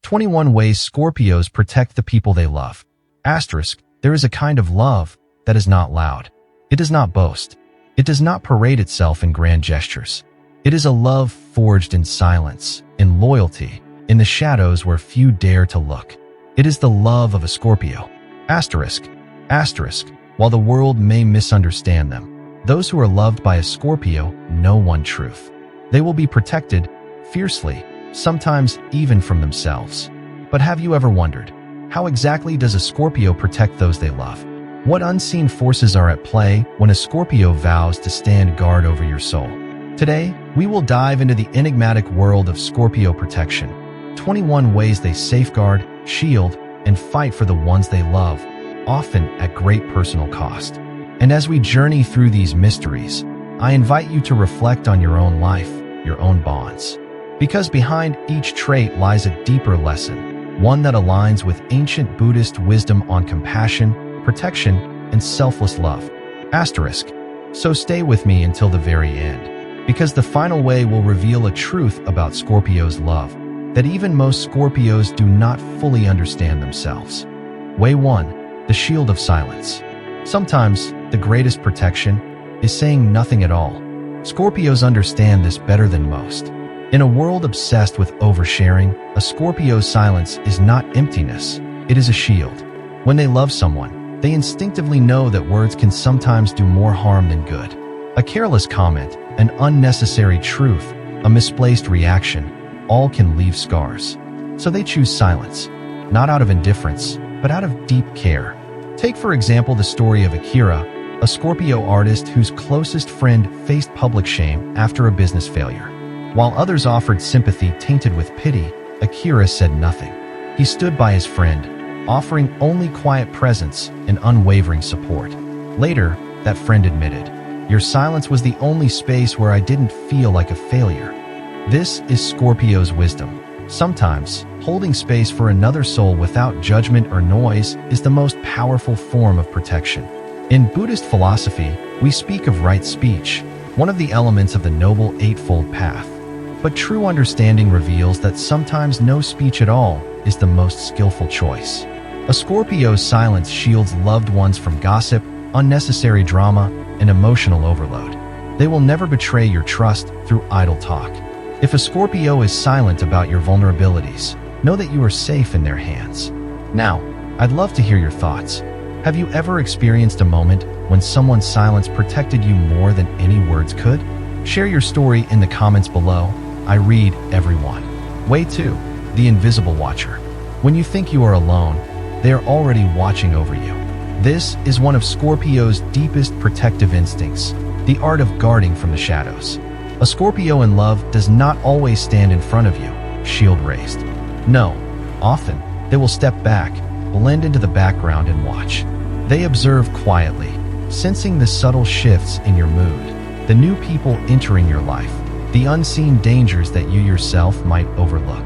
21 Ways Scorpios Protect the People They Love. Asterisk, there is a kind of love that is not loud. It does not boast. It does not parade itself in grand gestures. It is a love forged in silence, in loyalty, in the shadows where few dare to look. It is the love of a Scorpio. Asterisk, while the world may misunderstand them, those who are loved by a Scorpio know one truth. They will be protected fiercely, sometimes even from themselves. But have you ever wondered, how exactly does a Scorpio protect those they love? What unseen forces are at play when a Scorpio vows to stand guard over your soul? Today, we will dive into the enigmatic world of Scorpio protection. 21 ways they safeguard, shield, and fight for the ones they love, often at great personal cost. And as we journey through these mysteries, I invite you to reflect on your own life, your own bonds. Because behind each trait lies a deeper lesson, one that aligns with ancient Buddhist wisdom on compassion, protection, and selfless love. Asterisk. So stay with me until the very end, because the final way will reveal a truth about Scorpio's love that even most Scorpios do not fully understand themselves. Way 1. The shield of silence. Sometimes, the greatest protection is saying nothing at all. Scorpios understand this better than most. In a world obsessed with oversharing, a Scorpio's silence is not emptiness, it is a shield. When they love someone, they instinctively know that words can sometimes do more harm than good. A careless comment, an unnecessary truth, a misplaced reaction, all can leave scars. So they choose silence, not out of indifference, but out of deep care. Take for example the story of Akira, a Scorpio artist whose closest friend faced public shame after a business failure. While others offered sympathy tainted with pity, Akira said nothing. He stood by his friend, offering only quiet presence and unwavering support. Later, that friend admitted, "Your silence was the only space where I didn't feel like a failure." This is Scorpio's wisdom. Sometimes, holding space for another soul without judgment or noise is the most powerful form of protection. In Buddhist philosophy, we speak of right speech, one of the elements of the Noble Eightfold Path. But true understanding reveals that sometimes no speech at all is the most skillful choice. A Scorpio's silence shields loved ones from gossip, unnecessary drama, and emotional overload. They will never betray your trust through idle talk. If a Scorpio is silent about your vulnerabilities, know that you are safe in their hands. Now, I'd love to hear your thoughts. Have you ever experienced a moment when someone's silence protected you more than any words could? Share your story in the comments below. I read every one. Way 2. The Invisible Watcher. When you think you are alone, they are already watching over you. This is one of Scorpio's deepest protective instincts, the art of guarding from the shadows. A Scorpio in love does not always stand in front of you, shield raised. No, often they will step back, blend into the background and watch. They observe quietly, sensing the subtle shifts in your mood, the new people entering your life, the unseen dangers that you yourself might overlook.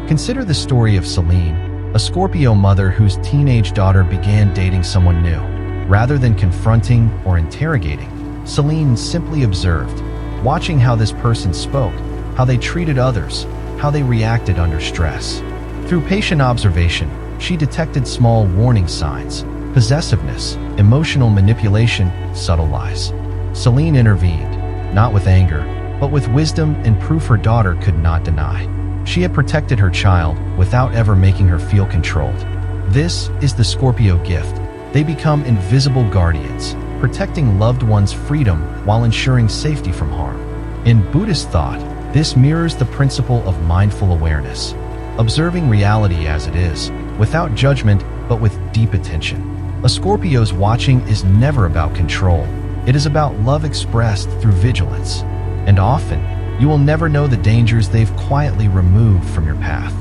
Consider the story of Celine, a Scorpio mother whose teenage daughter began dating someone new. Rather than confronting or interrogating, Celine simply observed, watching how this person spoke, how they treated others, how they reacted under stress. Through patient observation, she detected small warning signs, possessiveness, emotional manipulation, subtle lies. Celine intervened, not with anger, but with wisdom and proof her daughter could not deny. She had protected her child without ever making her feel controlled. This is the Scorpio gift. They become invisible guardians, protecting loved ones' freedom while ensuring safety from harm. In Buddhist thought, this mirrors the principle of mindful awareness, observing reality as it is, without judgment but with deep attention. A Scorpio's watching is never about control. It is about love expressed through vigilance. And often, you will never know the dangers they've quietly removed from your path.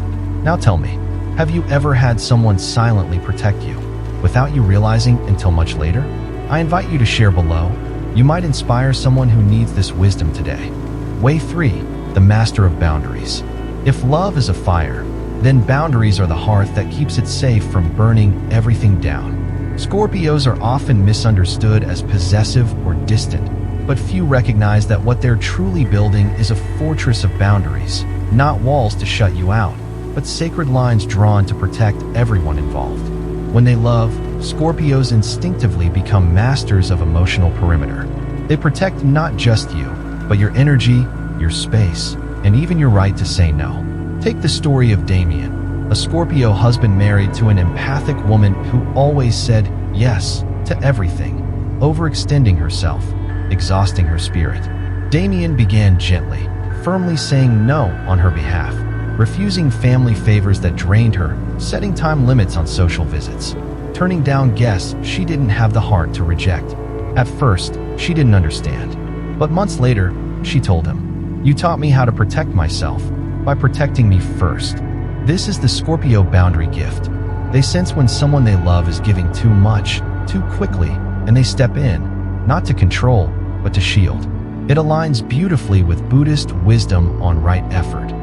Now tell me, have you ever had someone silently protect you, without you realizing until much later? I invite you to share below. You might inspire someone who needs this wisdom today. Way 3. The Master of Boundaries. If love is a fire, then boundaries are the hearth that keeps it safe from burning everything down. Scorpios are often misunderstood as possessive or distant, but few recognize that what they're truly building is a fortress of boundaries, not walls to shut you out. but sacred lines drawn to protect everyone involved. When they love, Scorpios instinctively become masters of emotional perimeter. They protect not just you, but your energy, your space, and even your right to say no. Take the story of Damien, a Scorpio husband married to an empathic woman who always said yes to everything, overextending herself, exhausting her spirit. Damien began gently, firmly saying no on her behalf, refusing family favors that drained her, setting time limits on social visits, turning down guests she didn't have the heart to reject. At first, she didn't understand. But months later, she told him, "You taught me how to protect myself by protecting me first." This is the Scorpio boundary gift. They sense when someone they love is giving too much, too quickly, and they step in, not to control, but to shield. It aligns beautifully with Buddhist wisdom on right effort,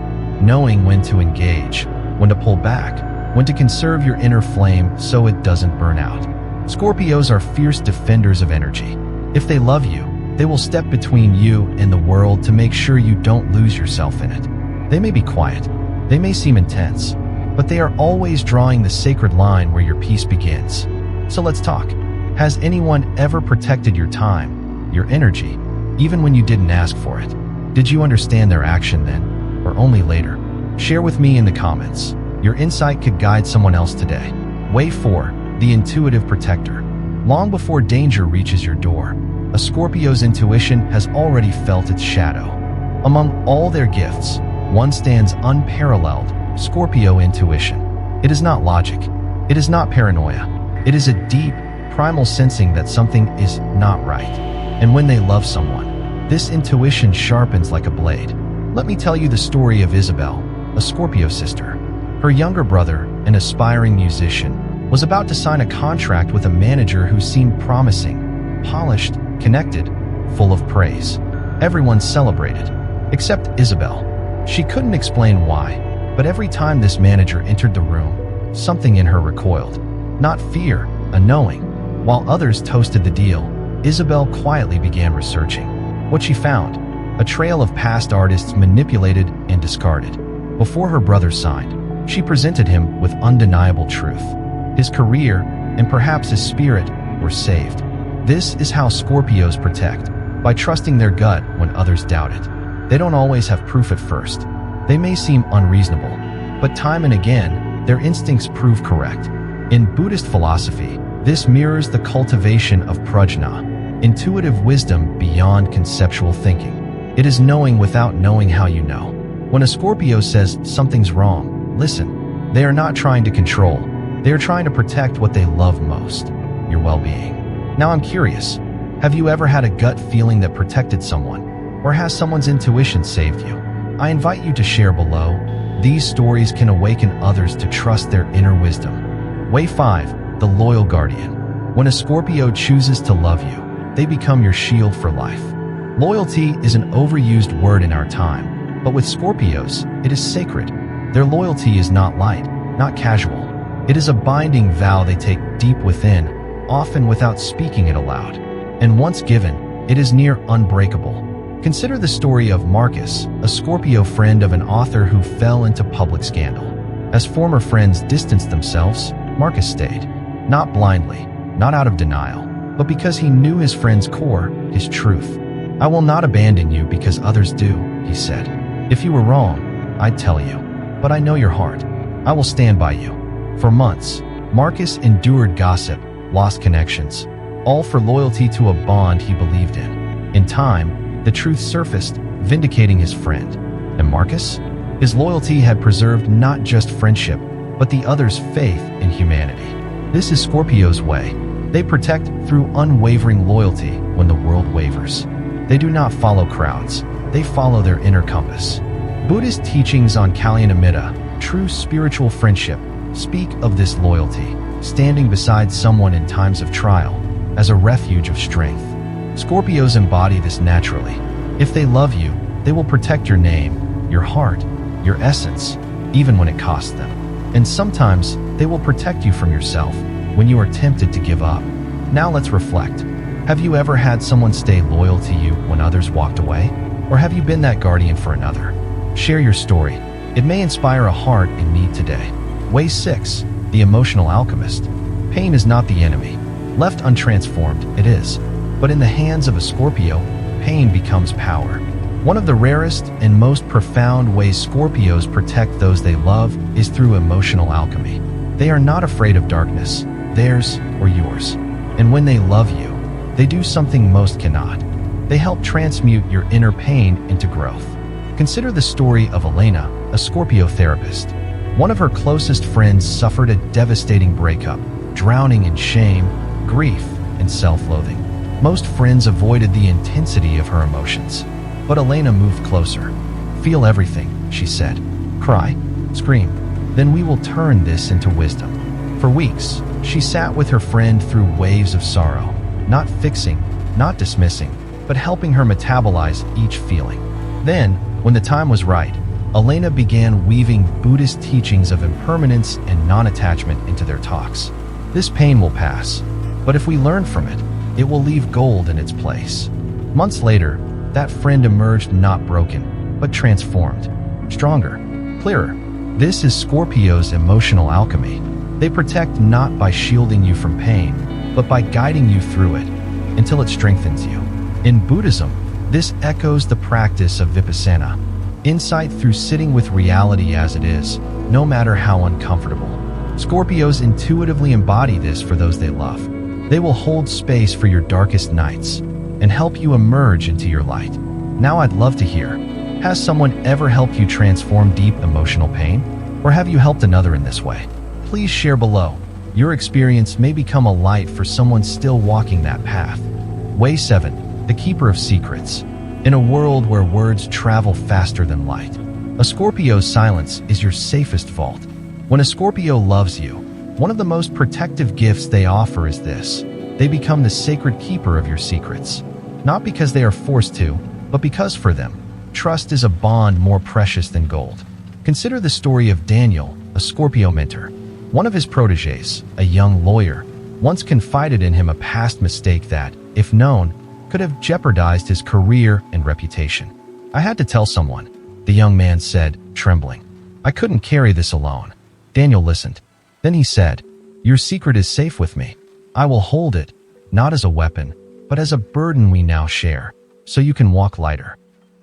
knowing when to engage, when to pull back, when to conserve your inner flame so it doesn't burn out. Scorpios are fierce defenders of energy. If they love you, they will step between you and the world to make sure you don't lose yourself in it. They may be quiet, they may seem intense, but they are always drawing the sacred line where your peace begins. So let's talk. Has anyone ever protected your time, your energy, even when you didn't ask for it? Did you understand their action then, or only later? Share with me in the comments. Your insight could guide someone else today. Way 4. The intuitive protector. Long before danger reaches your door, a Scorpio's intuition has already felt its shadow. Among all their gifts, one stands unparalleled: Scorpio intuition. It is not logic. It is not paranoia. It is a deep, primal sensing that something is not right. And when they love someone, this intuition sharpens like a blade. Let me tell you the story of Isabel, a Scorpio sister. Her younger brother, an aspiring musician, was about to sign a contract with a manager who seemed promising, polished, connected, full of praise. Everyone celebrated, except Isabel. She couldn't explain why, but every time this manager entered the room, something in her recoiled. Not fear, a knowing. While others toasted the deal, Isabel quietly began researching. What she found: a trail of past artists manipulated and discarded. Before her brother signed, she presented him with undeniable truth. His career, and perhaps his spirit, were saved. This is how Scorpios protect, by trusting their gut when others doubt it. They don't always have proof at first. They may seem unreasonable, but time and again, their instincts prove correct. In Buddhist philosophy, this mirrors the cultivation of prajna, intuitive wisdom beyond conceptual thinking. It is knowing without knowing how you know. When a Scorpio says something's wrong, listen. They are not trying to control. They are trying to protect what they love most: your well-being. Now I'm curious, have you ever had a gut feeling that protected someone? Or has someone's intuition saved you? I invite you to share below. These stories can awaken others to trust their inner wisdom. Way 5. The loyal guardian. When a Scorpio chooses to love you, they become your shield for life. Loyalty is an overused word in our time, but with Scorpios, it is sacred. Their loyalty is not light, not casual. It is a binding vow they take deep within, often without speaking it aloud. And once given, it is near unbreakable. Consider the story of Marcus, a Scorpio friend of an author who fell into public scandal. As former friends distanced themselves, Marcus stayed. Not blindly, not out of denial, but because he knew his friend's core, his truth. "I will not abandon you because others do," he said. "If you were wrong, I'd tell you. But I know your heart. I will stand by you." For months, Marcus endured gossip, lost connections, all for loyalty to a bond he believed in. In time, the truth surfaced, vindicating his friend. And Marcus? His loyalty had preserved not just friendship, but the other's faith in humanity. This is Scorpio's way. They protect through unwavering loyalty when the world wavers. They do not follow crowds. They follow their inner compass. Buddhist teachings on Kalyanamitta, true spiritual friendship, speak of this loyalty, standing beside someone in times of trial, as a refuge of strength. Scorpios embody this naturally. If they love you, they will protect your name, your heart, your essence, even when it costs them. And sometimes, they will protect you from yourself when you are tempted to give up. Now let's reflect. Have you ever had someone stay loyal to you when others walked away? Or have you been that guardian for another? Share your story. It may inspire a heart in need today. Way 6. The emotional alchemist. Pain is not the enemy. Left untransformed, it is. But in the hands of a Scorpio, pain becomes power. One of the rarest and most profound ways Scorpios protect those they love is through emotional alchemy. They are not afraid of darkness, theirs or yours. And when they love you, they do something most cannot. They help transmute your inner pain into growth. Consider the story of Elena, a Scorpio therapist. One of her closest friends suffered a devastating breakup, drowning in shame, grief, and self-loathing. Most friends avoided the intensity of her emotions. But Elena moved closer. "Feel everything," she said. "Cry, scream. Then we will turn this into wisdom." For weeks, she sat with her friend through waves of sorrow, not fixing, not dismissing, but helping her metabolize each feeling. Then, when the time was right, Elena began weaving Buddhist teachings of impermanence and non-attachment into their talks. This pain will pass, but if we learn from it, it will leave gold in its place. Months later, that friend emerged not broken, but transformed, stronger, clearer. This is Scorpio's emotional alchemy. They protect not by shielding you from pain, but by guiding you through it until it strengthens you. In Buddhism, this echoes the practice of vipassana, insight through sitting with reality as it is, no matter how uncomfortable. Scorpios intuitively embody this for those they love. They will hold space for your darkest nights and help you emerge into your light. Now I'd love to hear, has someone ever helped you transform deep emotional pain? Or have you helped another in this way? Please share below. Your experience may become a light for someone still walking that path. Way 7. The Keeper of Secrets. In a world where words travel faster than light, a Scorpio's silence is your safest vault. When a Scorpio loves you, one of the most protective gifts they offer is this. They become the sacred keeper of your secrets. Not because they are forced to, but because for them, trust is a bond more precious than gold. Consider the story of Daniel, a Scorpio mentor. One of his protégés, a young lawyer, once confided in him a past mistake that, if known, could have jeopardized his career and reputation. "I had to tell someone," the young man said, trembling. "I couldn't carry this alone." Daniel listened. Then he said, "Your secret is safe with me. I will hold it, not as a weapon, but as a burden we now share, so you can walk lighter."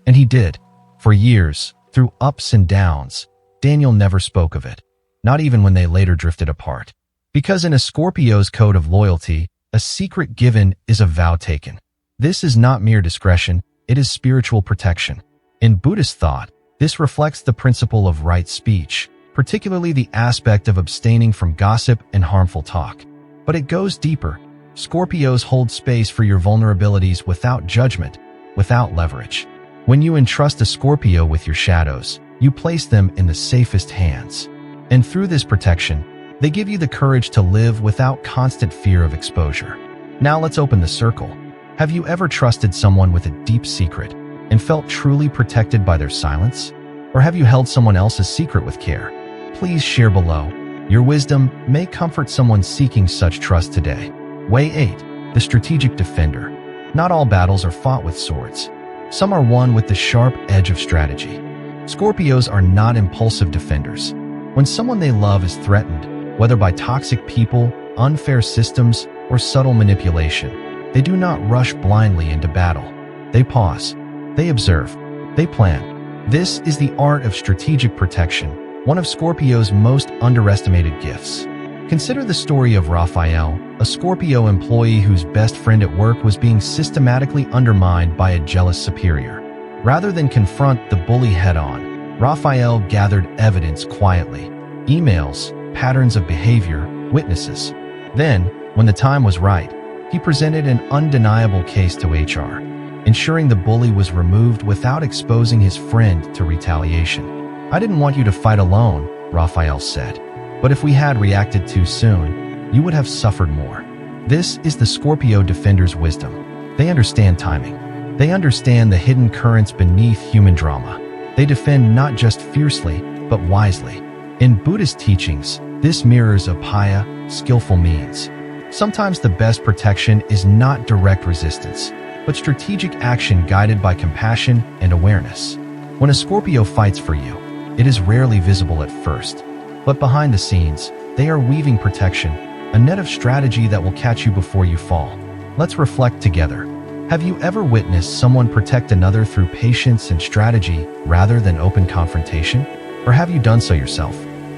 And he did. For years, through ups and downs, Daniel never spoke of it, not even when they later drifted apart. Because in a Scorpio's code of loyalty, a secret given is a vow taken. This is not mere discretion, it is spiritual protection. In Buddhist thought, this reflects the principle of right speech, particularly the aspect of abstaining from gossip and harmful talk. But it goes deeper. Scorpios hold space for your vulnerabilities without judgment, without leverage. When you entrust a Scorpio with your shadows, you place them in the safest hands. And through this protection, they give you the courage to live without constant fear of exposure. Now let's open the circle. Have you ever trusted someone with a deep secret and felt truly protected by their silence? Or have you held someone else's secret with care? Please share below. Your wisdom may comfort someone seeking such trust today. Way 8. The Strategic Defender. Not all battles are fought with swords. Some are won with the sharp edge of strategy. Scorpios are not impulsive defenders. When someone they love is threatened, whether by toxic people, unfair systems, or subtle manipulation, they do not rush blindly into battle. They pause. They observe. They plan. This is the art of strategic protection, one of Scorpio's most underestimated gifts. Consider the story of Raphael, a Scorpio employee whose best friend at work was being systematically undermined by a jealous superior. Rather than confront the bully head-on, Raphael gathered evidence quietly: emails, patterns of behavior, witnesses. Then, when the time was right, he presented an undeniable case to HR, ensuring the bully was removed without exposing his friend to retaliation. "I didn't want you to fight alone," Raphael said. "But if we had reacted too soon, you would have suffered more." This is the Scorpio defender's wisdom. They understand timing. They understand the hidden currents beneath human drama. They defend not just fiercely, but wisely. In Buddhist teachings, this mirrors upaya, skillful means. Sometimes the best protection is not direct resistance, but strategic action guided by compassion and awareness. When a Scorpio fights for you, It is rarely visible at first, but behind the scenes, they are weaving protection, a net of strategy that will catch you before you fall. Let's reflect together. Have you ever witnessed someone protect another through patience and strategy rather than open confrontation? Or have you done so yourself?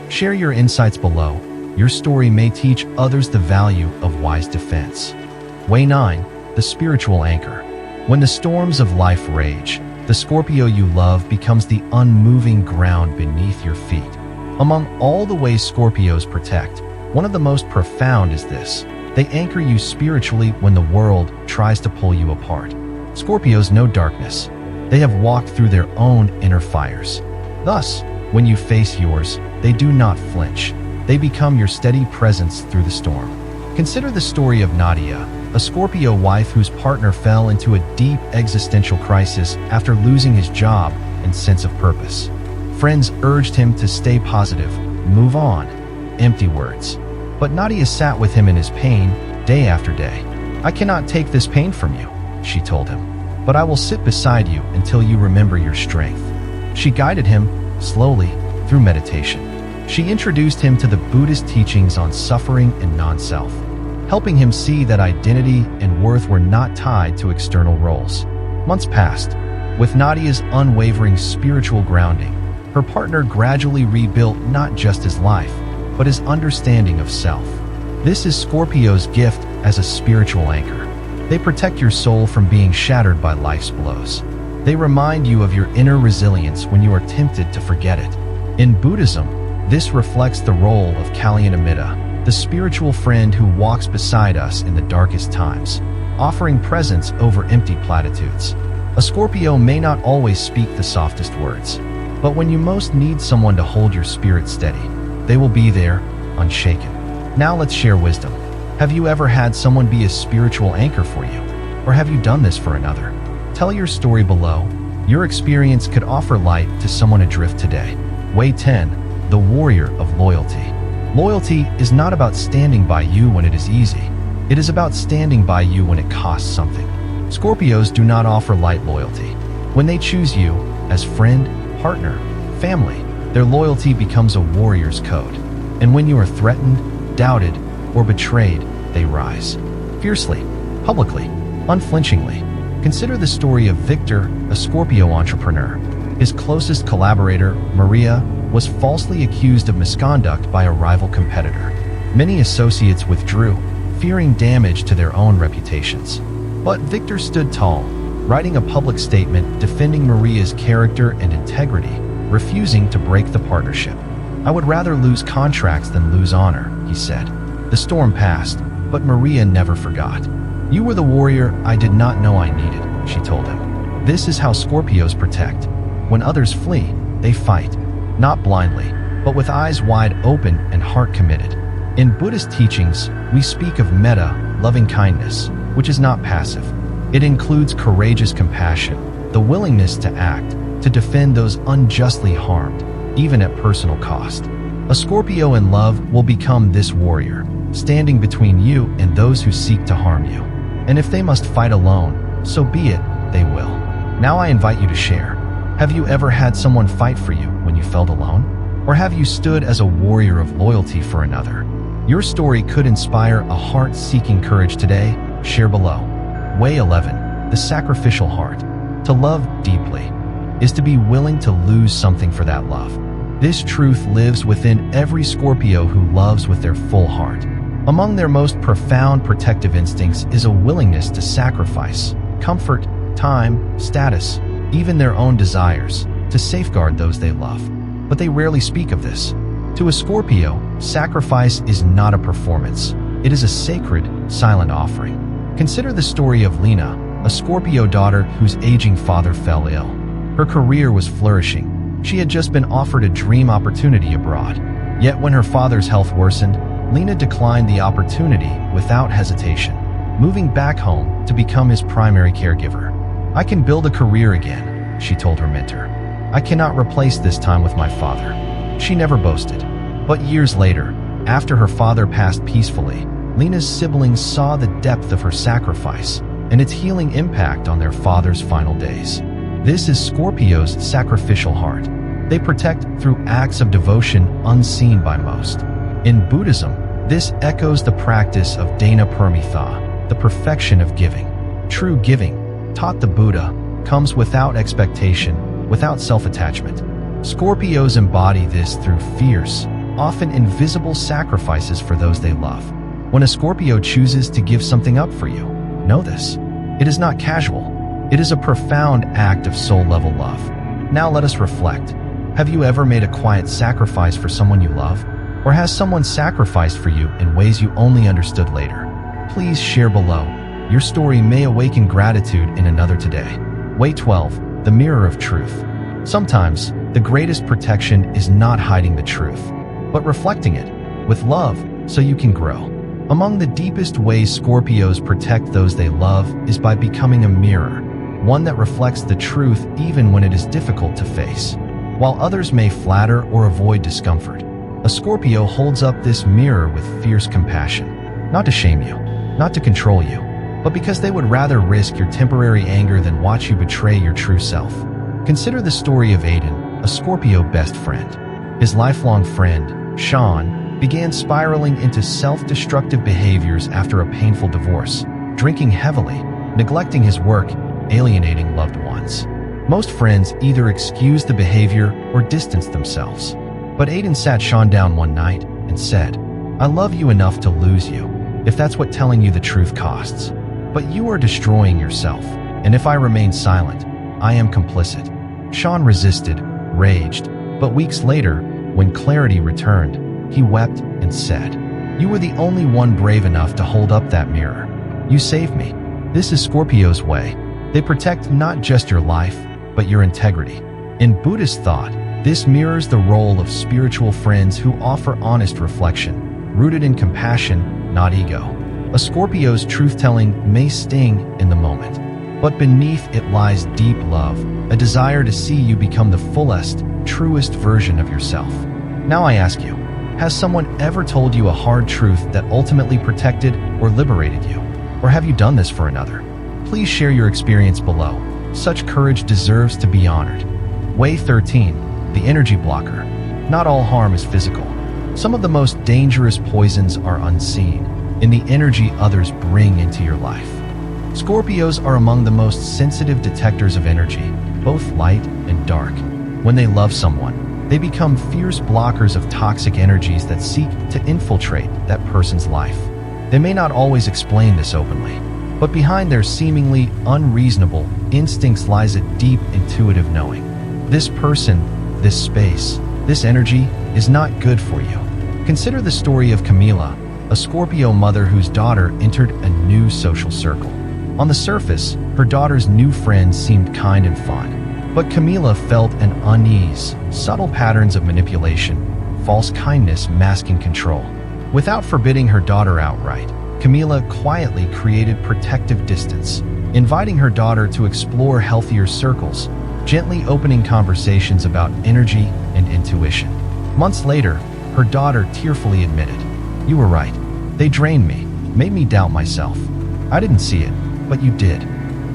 Share your insights below. Your story may teach others the value of wise defense. Way 9. The spiritual anchor. When the storms of life rage, the Scorpio you love becomes the unmoving ground beneath your feet. Among all the ways Scorpios protect, one of the most profound is this. They anchor you spiritually when the world tries to pull you apart. Scorpios know darkness. They have walked through their own inner fires. Thus, when you face yours, they do not flinch. They become your steady presence through the storm. Consider the story of Nadia, a Scorpio wife whose partner fell into a deep existential crisis after losing his job and sense of purpose. Friends urged him to stay positive, move on. Empty words. But Nadia sat with him in his pain, day after day. "I cannot take this pain from you," she told him, "but I will sit beside you until you remember your strength." She guided him, slowly, through meditation. She introduced him to the Buddhist teachings on suffering and non-self, helping him see that identity and worth were not tied to external roles. Months passed. With Nadia's unwavering spiritual grounding, her partner gradually rebuilt not just his life, but his understanding of self. This is Scorpio's gift as a spiritual anchor. They protect your soul from being shattered by life's blows. They remind you of your inner resilience when you are tempted to forget it. In Buddhism, this reflects the role of Kalyanamitta, the spiritual friend who walks beside us in the darkest times, offering presence over empty platitudes. A Scorpio may not always speak the softest words, but when you most need someone to hold your spirit steady, they will be there, unshaken. Now let's share wisdom. Have you ever had someone be a spiritual anchor for you? Or have you done this for another? Tell your story below. Your experience could offer light to someone adrift today. Way 10. The warrior of loyalty. Loyalty is not about standing by you when it is easy. It is about standing by you when it costs something. Scorpios do not offer light loyalty. When they choose you, as friend, partner, family, their loyalty becomes a warrior's code. And when you are threatened, doubted, or betrayed, they rise. Fiercely, publicly, unflinchingly. Consider the story of Victor, a Scorpio entrepreneur. His closest collaborator, Maria, was falsely accused of misconduct by a rival competitor. Many associates withdrew, fearing damage to their own reputations. But Victor stood tall, writing a public statement defending Maria's character and integrity, refusing to break the partnership. "I would rather lose contracts than lose honor," he said. The storm passed, but Maria never forgot. "You were the warrior I did not know I needed," she told him. This is how Scorpios protect. When others flee, they fight, not blindly, but with eyes wide open and heart committed. In Buddhist teachings, we speak of metta, loving kindness, which is not passive. It includes courageous compassion, the willingness to act, to defend those unjustly harmed, even at personal cost. A Scorpio in love will become this warrior, standing between you and those who seek to harm you. And if they must fight alone, so be it, they will. Now I invite you to share. Have you ever had someone fight for you when you felt alone? Or have you stood as a warrior of loyalty for another? Your story could inspire a heart seeking courage today. Share below. Way 11. The sacrificial heart. To love deeply is to be willing to lose something for that love. This truth lives within every Scorpio who loves with their full heart. Among their most profound protective instincts is a willingness to sacrifice comfort, time, status, even their own desires, to safeguard those they love. But they rarely speak of this. To a Scorpio, sacrifice is not a performance. It is a sacred, silent offering. Consider the story of Lena, a Scorpio daughter whose aging father fell ill. Her career was flourishing. She had just been offered a dream opportunity abroad. Yet when her father's health worsened, Lena declined the opportunity without hesitation, moving back home to become his primary caregiver. "I can build a career again," she told her mentor. "I cannot replace this time with my father." She never boasted. But years later, after her father passed peacefully, Lena's siblings saw the depth of her sacrifice and its healing impact on their father's final days. This is Scorpio's sacrificial heart. They protect through acts of devotion unseen by most. In Buddhism, this echoes the practice of dana parmitha, the perfection of giving. True giving, taught the Buddha, comes without expectation, without self-attachment. Scorpios embody this through fierce, often invisible sacrifices for those they love. When a Scorpio chooses to give something up for you, know this. It is not casual. It is a profound act of soul-level love. Now let us reflect. Have you ever made a quiet sacrifice for someone you love? Or has someone sacrificed for you in ways you only understood later? Please share below. Your story may awaken gratitude in another today. Way 12. The Mirror of Truth. Sometimes, the greatest protection is not hiding the truth, but reflecting it with love so you can grow. Among the deepest ways Scorpios protect those they love is by becoming a mirror, one that reflects the truth even when it is difficult to face. While others may flatter or avoid discomfort, a Scorpio holds up this mirror with fierce compassion, not to shame you, not to control you, but because they would rather risk your temporary anger than watch you betray your true self. Consider the story of Aiden, a Scorpio best friend. His lifelong friend, Sean, began spiraling into self-destructive behaviors after a painful divorce, drinking heavily, neglecting his work, alienating loved ones. Most friends either excused the behavior or distanced themselves. But Aiden sat Sean down one night and said, "I love you enough to lose you, if that's what telling you the truth costs. But you are destroying yourself, and if I remain silent, I am complicit." Sean resisted, raged, but weeks later, when clarity returned, he wept and said, "You were the only one brave enough to hold up that mirror. You saved me." This is Scorpio's way. They protect not just your life, but your integrity. In Buddhist thought, this mirrors the role of spiritual friends who offer honest reflection, rooted in compassion, not ego. A Scorpio's truth-telling may sting in the moment, but beneath it lies deep love, a desire to see you become the fullest, truest version of yourself. Now I ask you, has someone ever told you a hard truth that ultimately protected or liberated you? Or have you done this for another? Please share your experience below. Such courage deserves to be honored. Way 13. The Energy Blocker. Not all harm is physical. Some of the most dangerous poisons are unseen, in the energy others bring into your life. Scorpios are among the most sensitive detectors of energy, both light and dark. When they love someone, they become fierce blockers of toxic energies that seek to infiltrate that person's life. They may not always explain this openly, but behind their seemingly unreasonable instincts lies a deep intuitive knowing. This person, this space, this energy is not good for you. Consider the story of Camila, a Scorpio mother whose daughter entered a new social circle. On the surface, her daughter's new friends seemed kind and fun, but Camila felt an unease, subtle patterns of manipulation, false kindness masking control. Without forbidding her daughter outright, Camila quietly created protective distance, inviting her daughter to explore healthier circles, gently opening conversations about energy and intuition. Months later, her daughter tearfully admitted, "You were right. They drained me, made me doubt myself. I didn't see it, but you did."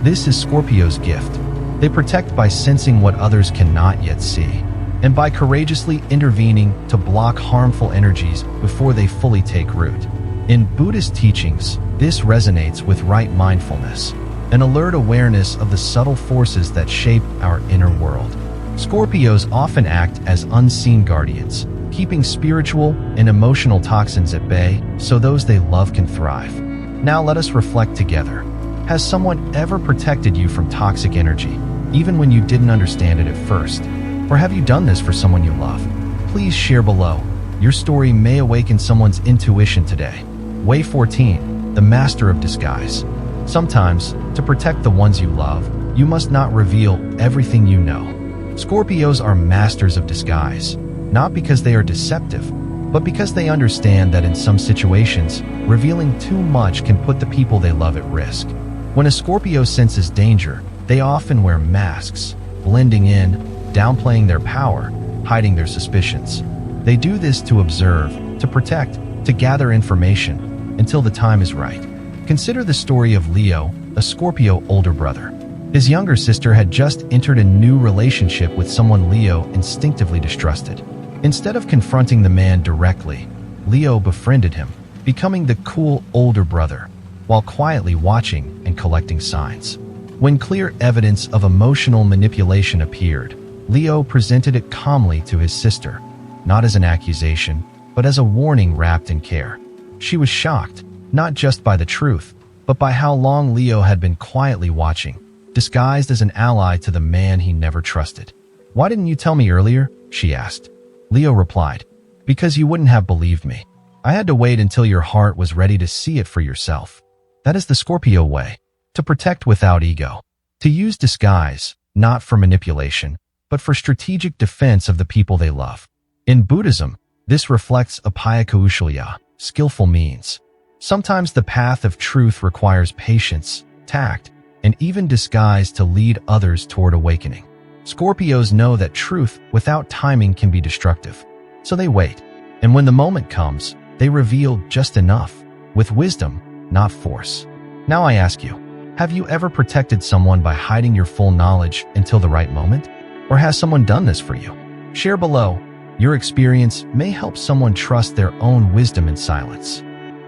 This is Scorpio's gift. They protect by sensing what others cannot yet see, and by courageously intervening to block harmful energies before they fully take root. In Buddhist teachings, this resonates with right mindfulness, an alert awareness of the subtle forces that shape our inner world. Scorpios often act as unseen guardians, keeping spiritual and emotional toxins at bay so those they love can thrive. Now let us reflect together. Has someone ever protected you from toxic energy, even when you didn't understand it at first? Or have you done this for someone you love? Please share below. Your story may awaken someone's intuition today. Way 14. The Master of Disguise. Sometimes, to protect the ones you love, you must not reveal everything you know. Scorpios are masters of disguise, not because they are deceptive, but because they understand that in some situations, revealing too much can put the people they love at risk. When a Scorpio senses danger, they often wear masks, blending in, downplaying their power, hiding their suspicions. They do this to observe, to protect, to gather information, until the time is right. Consider the story of Leo, a Scorpio older brother. His younger sister had just entered a new relationship with someone Leo instinctively distrusted. Instead of confronting the man directly, Leo befriended him, becoming the cool older brother, while quietly watching and collecting signs. When clear evidence of emotional manipulation appeared, Leo presented it calmly to his sister, not as an accusation, but as a warning wrapped in care. She was shocked, not just by the truth, but by how long Leo had been quietly watching, disguised as an ally to the man he never trusted. "Why didn't you tell me earlier?" she asked. Leo replied, "Because you wouldn't have believed me. I had to wait until your heart was ready to see it for yourself." That is the Scorpio way, to protect without ego, to use disguise, not for manipulation, but for strategic defense of the people they love. In Buddhism, this reflects apayakaushalya, skillful means. Sometimes the path of truth requires patience, tact, and even disguise to lead others toward awakening. Scorpios know that truth without timing can be destructive, so they wait. And when the moment comes, they reveal just enough, with wisdom, not force. Now I ask you, have you ever protected someone by hiding your full knowledge until the right moment? Or has someone done this for you? Share below. Your experience may help someone trust their own wisdom in silence.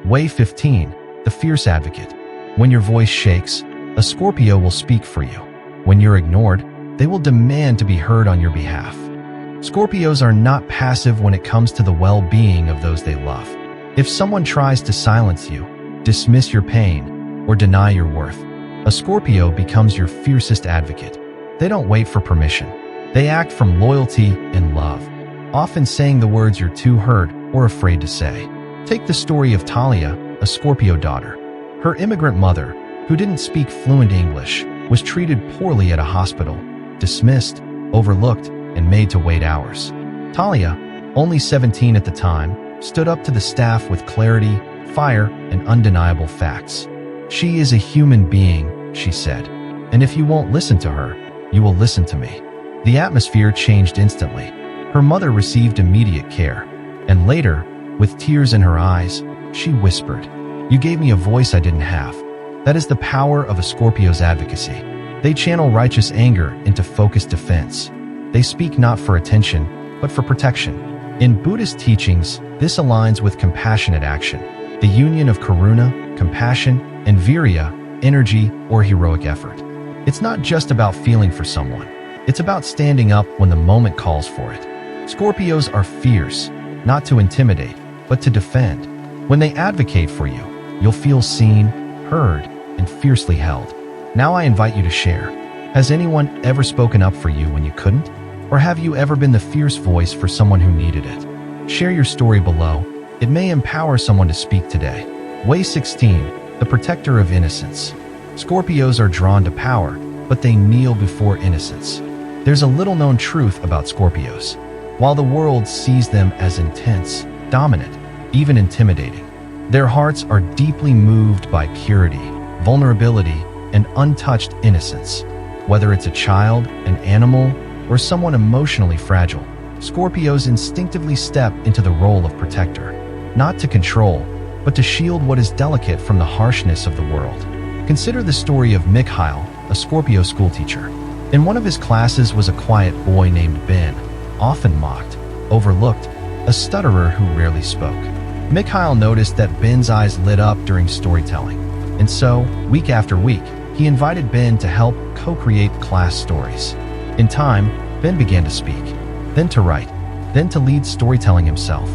Way 15, the fierce advocate. When your voice shakes, a Scorpio will speak for you. When you're ignored, they will demand to be heard on your behalf. Scorpios are not passive when it comes to the well-being of those they love. If someone tries to silence you, dismiss your pain, or deny your worth, a Scorpio becomes your fiercest advocate. They don't wait for permission. They act from loyalty and love, often saying the words you're too hurt or afraid to say. Take the story of Talia, a Scorpio daughter. Her immigrant mother, who didn't speak fluent English, was treated poorly at a hospital, dismissed, overlooked, and made to wait hours. Talia, only 17 at the time, stood up to the staff with clarity, fire, and undeniable facts. "She is a human being," she said, "and if you won't listen to her, you will listen to me." The atmosphere changed instantly. Her mother received immediate care, and later, with tears in her eyes, she whispered, "You gave me a voice I didn't have." That is the power of a Scorpio's advocacy. They channel righteous anger into focused defense. They speak not for attention, but for protection. In Buddhist teachings, this aligns with compassionate action, the union of karuna, compassion, and virya, energy or heroic effort. It's not just about feeling for someone. It's about standing up when the moment calls for it. Scorpios are fierce, not to intimidate, but to defend. When they advocate for you, you'll feel seen, heard, and fiercely held. Now I invite you to share. Has anyone ever spoken up for you when you couldn't? Or have you ever been the fierce voice for someone who needed it? Share your story below. It may empower someone to speak today. Way 16, the protector of innocence. Scorpios are drawn to power, but they kneel before innocence. There's a little-known truth about Scorpios. While the world sees them as intense, dominant, even intimidating, their hearts are deeply moved by purity, vulnerability, and untouched innocence. Whether it's a child, an animal, or someone emotionally fragile, Scorpios instinctively step into the role of protector, not to control, but to shield what is delicate from the harshness of the world. Consider the story of Mikhail, a Scorpio schoolteacher. In one of his classes was a quiet boy named Ben, often mocked, overlooked, a stutterer who rarely spoke. Mikhail noticed that Ben's eyes lit up during storytelling, and so, week after week, he invited Ben to help co-create class stories. In time, Ben began to speak, then to write, then to lead storytelling himself.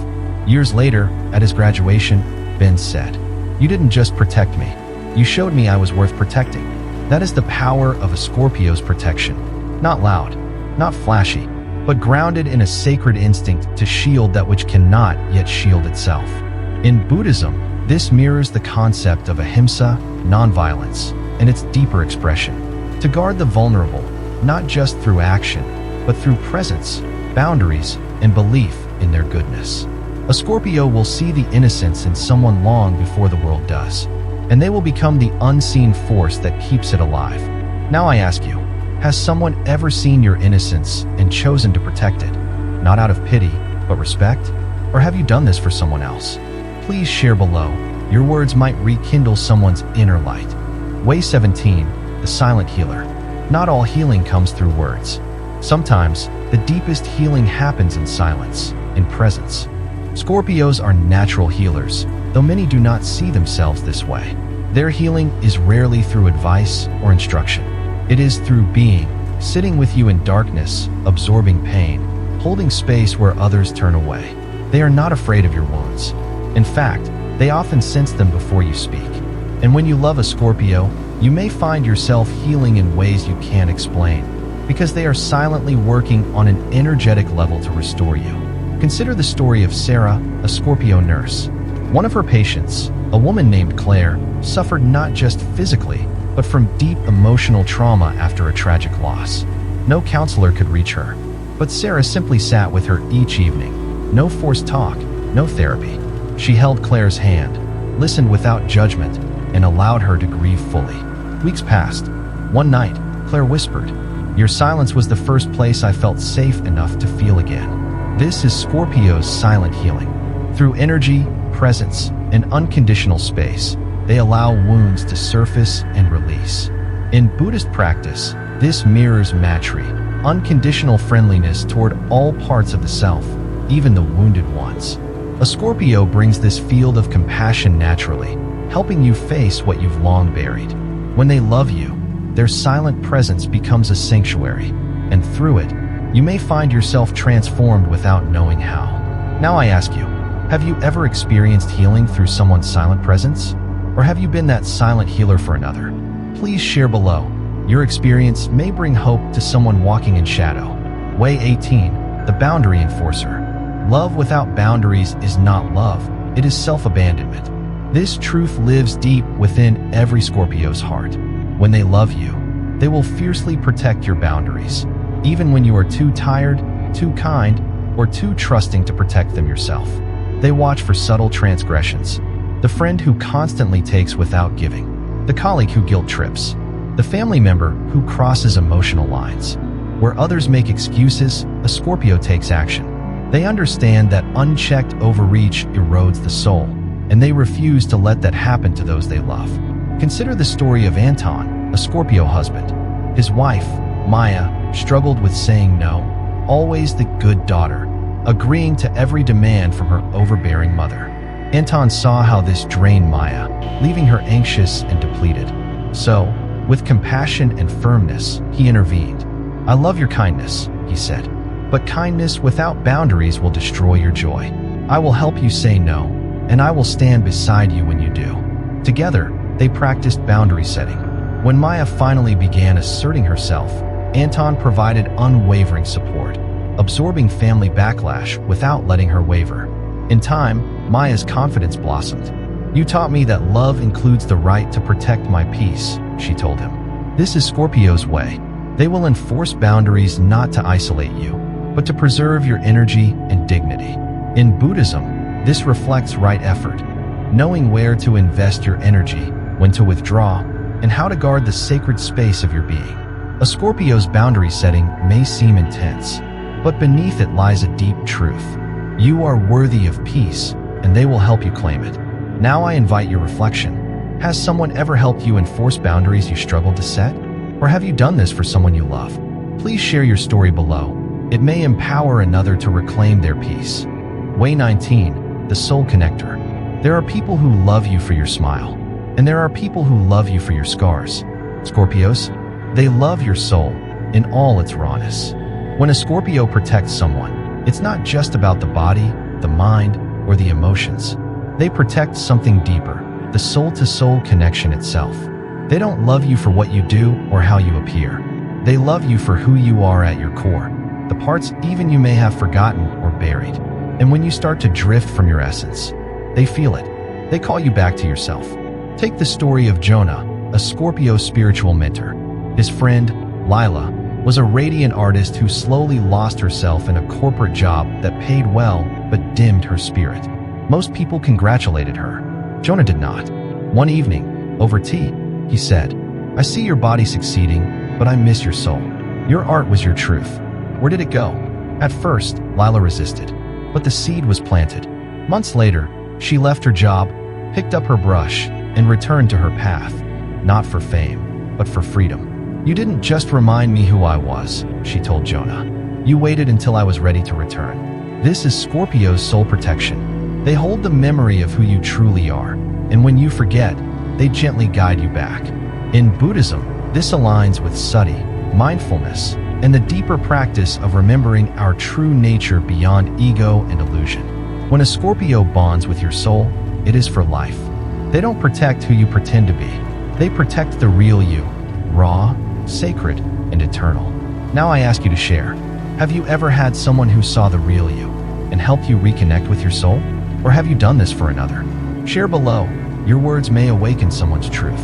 Years later, at his graduation, Ben said, "You didn't just protect me. You showed me I was worth protecting." That is the power of a Scorpio's protection. Not loud, not flashy, but grounded in a sacred instinct to shield that which cannot yet shield itself. In Buddhism, this mirrors the concept of ahimsa, nonviolence, and its deeper expression. To guard the vulnerable, not just through action, but through presence, boundaries, and belief in their goodness. A Scorpio will see the innocence in someone long before the world does, and they will become the unseen force that keeps it alive. Now I ask you, has someone ever seen your innocence and chosen to protect it? Not out of pity, but respect? Or have you done this for someone else? Please share below. Your words might rekindle someone's inner light. Way 17, the silent healer. Not all healing comes through words. Sometimes, the deepest healing happens in silence, in presence. Scorpios are natural healers, though many do not see themselves this way. Their healing is rarely through advice or instruction. It is through being, sitting with you in darkness, absorbing pain, holding space where others turn away. They are not afraid of your wounds. In fact, they often sense them before you speak. And when you love a Scorpio, you may find yourself healing in ways you can't explain, because they are silently working on an energetic level to restore you. Consider the story of Sarah, a Scorpio nurse. One of her patients, a woman named Claire, suffered not just physically, but from deep emotional trauma after a tragic loss. No counselor could reach her, but Sarah simply sat with her each evening. No forced talk, no therapy. She held Claire's hand, listened without judgment, and allowed her to grieve fully. Weeks passed. One night, Claire whispered, "Your silence was the first place I felt safe enough to feel again." This is Scorpio's silent healing. Through energy, presence, and unconditional space, they allow wounds to surface and release. In Buddhist practice, this mirrors Maitri, unconditional friendliness toward all parts of the self, even the wounded ones. A Scorpio brings this field of compassion naturally, helping you face what you've long buried. When they love you, their silent presence becomes a sanctuary, and through it, you may find yourself transformed without knowing how. Now I ask you, have you ever experienced healing through someone's silent presence? Or have you been that silent healer for another? Please share below. Your experience may bring hope to someone walking in shadow. Way 18, the boundary enforcer. Love without boundaries is not love, it is self-abandonment. This truth lives deep within every Scorpio's heart. When they love you, they will fiercely protect your boundaries, even when you are too tired, too kind, or too trusting to protect them yourself. They watch for subtle transgressions. The friend who constantly takes without giving. The colleague who guilt trips. The family member who crosses emotional lines. Where others make excuses, a Scorpio takes action. They understand that unchecked overreach erodes the soul, and they refuse to let that happen to those they love. Consider the story of Anton, a Scorpio husband. His wife, Maya, struggled with saying no, always the good daughter, agreeing to every demand from her overbearing mother. Anton saw how this drained Maya, leaving her anxious and depleted. So, with compassion and firmness, he intervened. "I love your kindness," he said, "but kindness without boundaries will destroy your joy. I will help you say no, and I will stand beside you when you do." Together, they practiced boundary setting. When Maya finally began asserting herself, Anton provided unwavering support, absorbing family backlash without letting her waver. In time, Maya's confidence blossomed. "You taught me that love includes the right to protect my peace," she told him. This is Scorpio's way. They will enforce boundaries not to isolate you, but to preserve your energy and dignity. In Buddhism, this reflects right effort, knowing where to invest your energy, when to withdraw, and how to guard the sacred space of your being. A Scorpio's boundary setting may seem intense, but beneath it lies a deep truth. You are worthy of peace, and they will help you claim it. Now I invite your reflection. Has someone ever helped you enforce boundaries you struggled to set? Or have you done this for someone you love? Please share your story below. It may empower another to reclaim their peace. Way 19, the soul connector. There are people who love you for your smile, and there are people who love you for your scars. Scorpios, they love your soul in all its rawness. When a Scorpio protects someone, it's not just about the body, the mind, or the emotions. They protect something deeper, the soul-to-soul connection itself. They don't love you for what you do or how you appear. They love you for who you are at your core, the parts even you may have forgotten or buried. And when you start to drift from your essence, they feel it. They call you back to yourself. Take the story of Jonah, a Scorpio spiritual mentor. His friend, Lila, was a radiant artist who slowly lost herself in a corporate job that paid well but dimmed her spirit. Most people congratulated her. Jonah did not. One evening, over tea, he said, "I see your body succeeding, but I miss your soul. Your art was your truth. Where did it go?" At first, Lila resisted, but the seed was planted. Months later, she left her job, picked up her brush, and returned to her path, not for fame, but for freedom. You didn't just remind me who I was, she told Jonah. You waited until I was ready to return. This is Scorpio's soul protection. They hold the memory of who you truly are, and when you forget, they gently guide you back. In Buddhism, this aligns with sati, mindfulness, and the deeper practice of remembering our true nature beyond ego and illusion. When a Scorpio bonds with your soul, it is for life. They don't protect who you pretend to be. They protect the real you, raw, sacred, and eternal. Now I ask you to share. Have you ever had someone who saw the real you and helped you reconnect with your soul? Or have you done this for another? Share below. Your words may awaken someone's truth.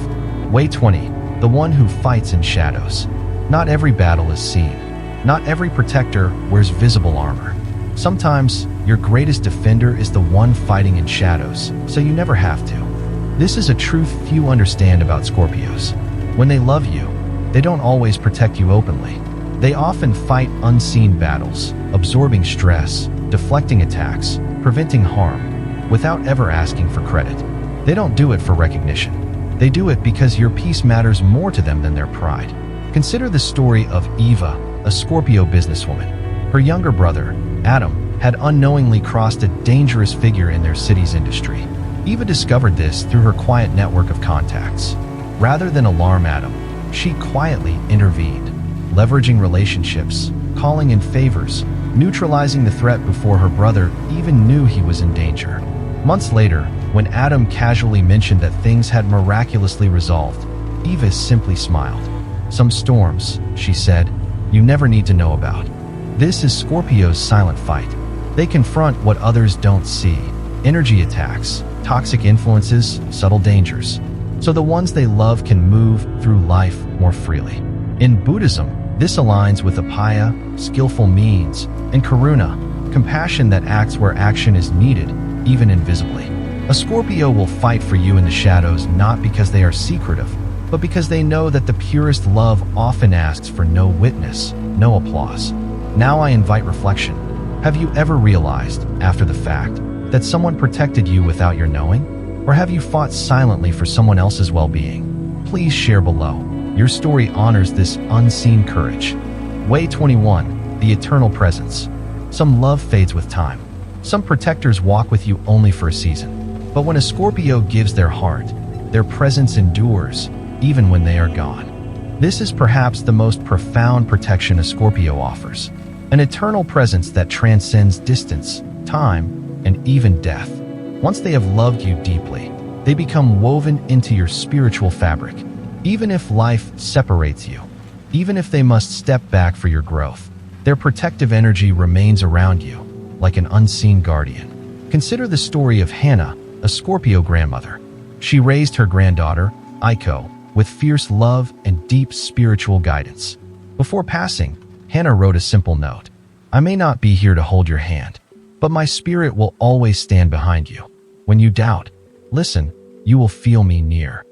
Way 20. The one who fights in shadows. Not every battle is seen. Not every protector wears visible armor. Sometimes, your greatest defender is the one fighting in shadows, so you never have to. This is a truth few understand about Scorpios. When they love you, they don't always protect you openly. They often fight unseen battles, absorbing stress, deflecting attacks, preventing harm, without ever asking for credit. They don't do it for recognition. They do it because your peace matters more to them than their pride. Consider the story of Eva, a Scorpio businesswoman. Her younger brother, Adam, had unknowingly crossed a dangerous figure in their city's industry. Eva discovered this through her quiet network of contacts. Rather than alarm Adam, she quietly intervened, leveraging relationships, calling in favors, neutralizing the threat before her brother even knew he was in danger. Months later, when Adam casually mentioned that things had miraculously resolved, Eva simply smiled. Some storms, she said, you never need to know about. This is Scorpio's silent fight. They confront what others don't see: energy attacks, toxic influences, subtle dangers, so the ones they love can move through life more freely. In Buddhism, this aligns with upaya, skillful means, and karuna, compassion that acts where action is needed, even invisibly. A Scorpio will fight for you in the shadows not because they are secretive, but because they know that the purest love often asks for no witness, no applause. Now I invite reflection. Have you ever realized, after the fact, that someone protected you without your knowing? Or have you fought silently for someone else's well-being? Please share below. Your story honors this unseen courage. Way 21. The eternal presence. Some love fades with time. Some protectors walk with you only for a season. But when a Scorpio gives their heart, their presence endures, even when they are gone. This is perhaps the most profound protection a Scorpio offers. An eternal presence that transcends distance, time, and even death. Once they have loved you deeply, they become woven into your spiritual fabric. Even if life separates you, even if they must step back for your growth, their protective energy remains around you, like an unseen guardian. Consider the story of Hannah, a Scorpio grandmother. She raised her granddaughter, Aiko, with fierce love and deep spiritual guidance. Before passing, Hannah wrote a simple note. I may not be here to hold your hand, but my spirit will always stand behind you. When you doubt, listen, you will feel me near.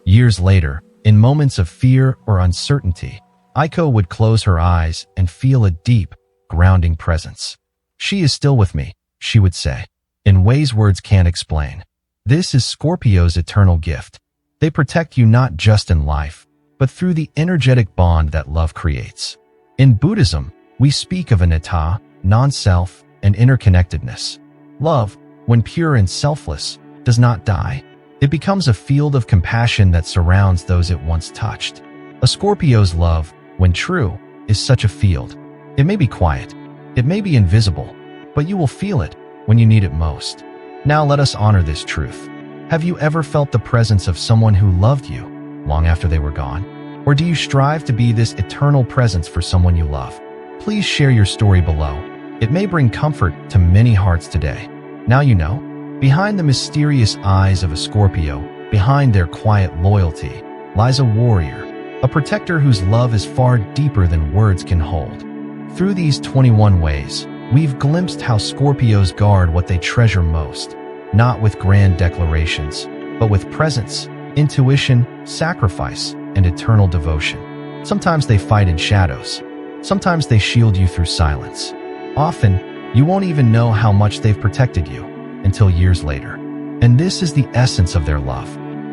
Years later, in moments of fear or uncertainty, Aiko would close her eyes and feel a deep, grounding presence. She is still with me, she would say, in ways words can't explain. This is Scorpio's eternal gift. They protect you not just in life, but through the energetic bond that love creates. In Buddhism, we speak of anatta, non-self, and interconnectedness. Love, when pure and selfless, does not die. It becomes a field of compassion that surrounds those it once touched. A Scorpio's love, when true, is such a field. It may be quiet, it may be invisible, but you will feel it when you need it most. Now let us honor this truth. Have you ever felt the presence of someone who loved you long after they were gone? Or do you strive to be this eternal presence for someone you love? Please share your story below. It may bring comfort to many hearts today. Now you know. Behind the mysterious eyes of a Scorpio, behind their quiet loyalty, lies a warrior, a protector whose love is far deeper than words can hold. Through these 21 ways, we've glimpsed how Scorpios guard what they treasure most, not with grand declarations, but with presence, intuition, sacrifice, and eternal devotion. Sometimes they fight in shadows. Sometimes they shield you through silence. Often, you won't even know how much they've protected you until years later. And this is the essence of their love.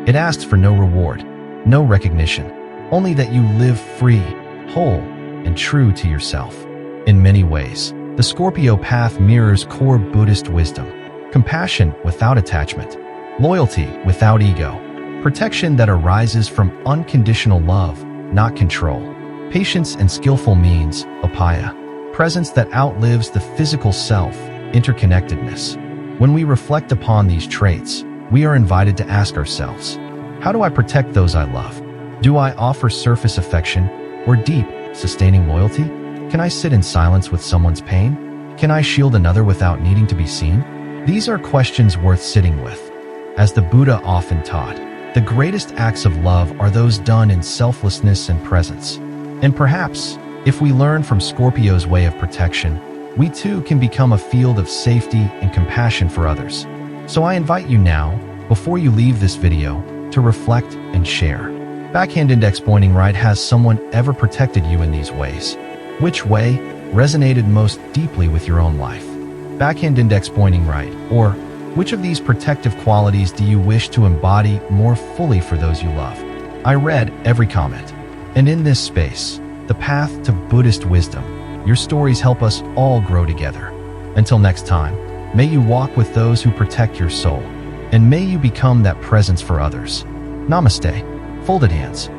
It asks for no reward, no recognition, only that you live free, whole, and true to yourself. In many ways, the Scorpio path mirrors core Buddhist wisdom: compassion without attachment, loyalty without ego, protection that arises from unconditional love, not control, patience and skillful means, upaya, presence that outlives the physical self, interconnectedness. When we reflect upon these traits, we are invited to ask ourselves, how do I protect those I love? Do I offer surface affection or deep, sustaining loyalty? Can I sit in silence with someone's pain? Can I shield another without needing to be seen? These are questions worth sitting with. As the Buddha often taught, the greatest acts of love are those done in selflessness and presence. And perhaps, if we learn from Scorpio's way of protection, we too can become a field of safety and compassion for others. So I invite you now, before you leave this video, to reflect and share. Backhand index pointing right, has someone ever protected you in these ways? Which way resonated most deeply with your own life? Backhand index pointing right, or which of these protective qualities do you wish to embody more fully for those you love? I read every comment. And in this space, the path to Buddhist wisdom, your stories help us all grow together. Until next time, may you walk with those who protect your soul, and may you become that presence for others. Namaste. Folded hands.